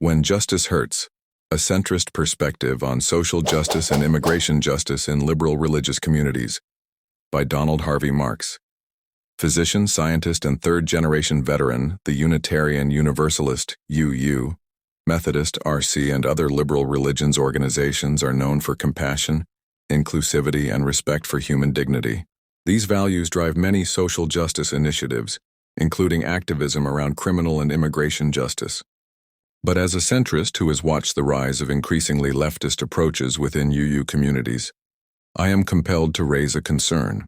When Justice Hurts, a centrist perspective on social justice and immigration justice in liberal religious communities, by Donald Harvey Marks. Physician, scientist, and third-generation veteran, the Unitarian Universalist, UU, Methodist, RC, and other liberal religions organizations are known for compassion, inclusivity, and respect for human dignity. These values drive many social justice initiatives, including activism around criminal and immigration justice. But as a centrist who has watched the rise of increasingly leftist approaches within UU communities, I am compelled to raise a concern.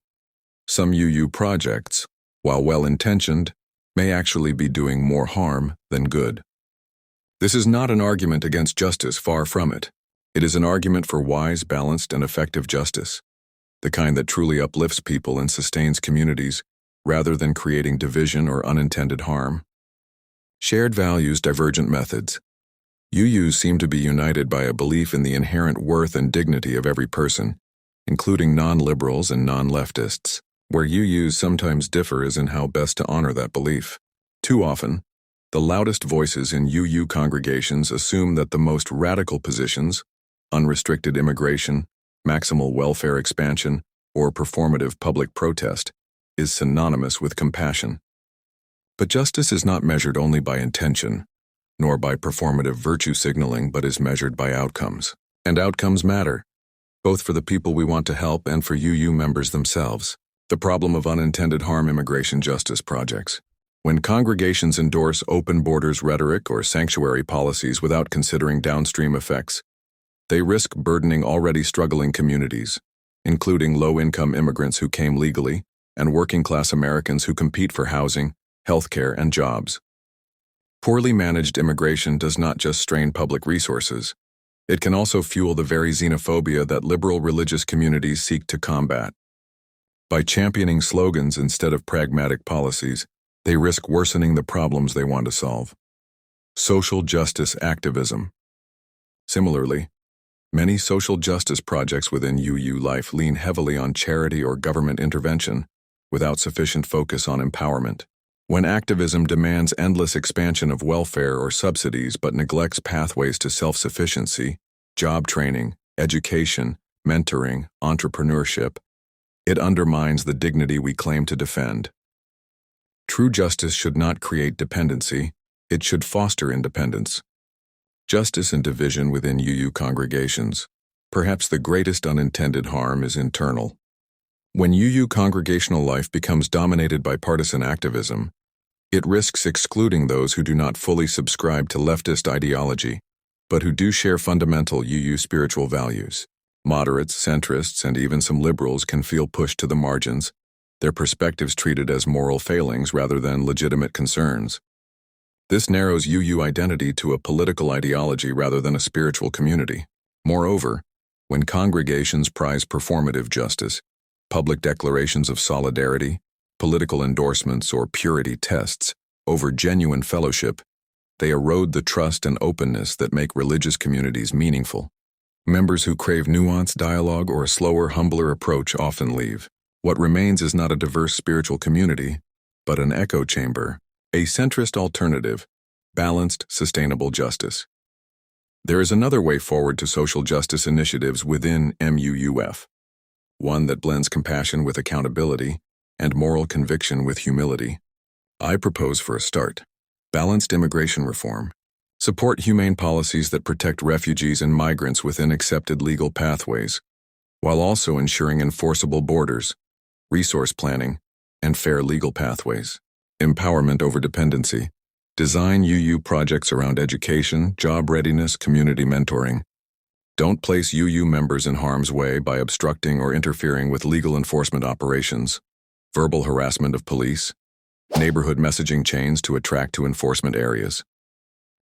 Some UU projects, while well-intentioned, may actually be doing more harm than good. This is not an argument against justice, far from it. It is an argument for wise, balanced, and effective justice, the kind that truly uplifts people and sustains communities, rather than creating division or unintended harm. Shared values, divergent methods. UUs seem to be united by a belief in the inherent worth and dignity of every person, including non-liberals and non-leftists. Where UUs sometimes differ is in how best to honor that belief. Too often, the loudest voices in UU congregations assume that the most radical positions, unrestricted immigration, maximal welfare expansion, or performative public protest, is synonymous with compassion. But justice is not measured only by intention, nor by performative virtue signaling, but is measured by outcomes. And outcomes matter, both for the people we want to help and for UU members themselves. The problem of unintended harm immigration justice projects. When congregations endorse open borders rhetoric or sanctuary policies without considering downstream effects, they risk burdening already struggling communities, including low-income immigrants who came legally and working-class Americans who compete for housing, healthcare, and jobs. Poorly managed immigration does not just strain public resources. It can also fuel the very xenophobia that liberal religious communities seek to combat. By championing slogans instead of pragmatic policies, they risk worsening the problems they want to solve. Social justice activism. Similarly, many social justice projects within UU life lean heavily on charity or government intervention, without sufficient focus on empowerment. When activism demands endless expansion of welfare or subsidies but neglects pathways to self-sufficiency, job training, education, mentoring, entrepreneurship, it undermines the dignity we claim to defend. True justice should not create dependency, it should foster independence. Justice and division within UU congregations. Perhaps the greatest unintended harm is internal. When UU congregational life becomes dominated by partisan activism, it risks excluding those who do not fully subscribe to leftist ideology, but who do share fundamental UU spiritual values. Moderates, centrists, and even some liberals can feel pushed to the margins, their perspectives treated as moral failings rather than legitimate concerns. This narrows UU identity to a political ideology rather than a spiritual community. Moreover, when congregations prize performative justice, public declarations of solidarity, political endorsements, or purity tests over genuine fellowship, they erode the trust and openness that make religious communities meaningful. Members who crave nuanced dialogue or a slower, humbler approach often leave. What remains is not a diverse spiritual community, but an echo chamber, a centrist alternative, balanced, sustainable justice. There is another way forward to social justice initiatives within MUUF, one that blends compassion with accountability and moral conviction with humility. I propose for a start, balanced immigration reform. Support humane policies that protect refugees and migrants within accepted legal pathways, while also ensuring enforceable borders, resource planning, and fair legal pathways. Empowerment over dependency. Design UU projects around education, job readiness, community mentoring. Don't place UU members in harm's way by obstructing or interfering with legal enforcement operations, verbal harassment of police, neighborhood messaging chains to attract to enforcement areas.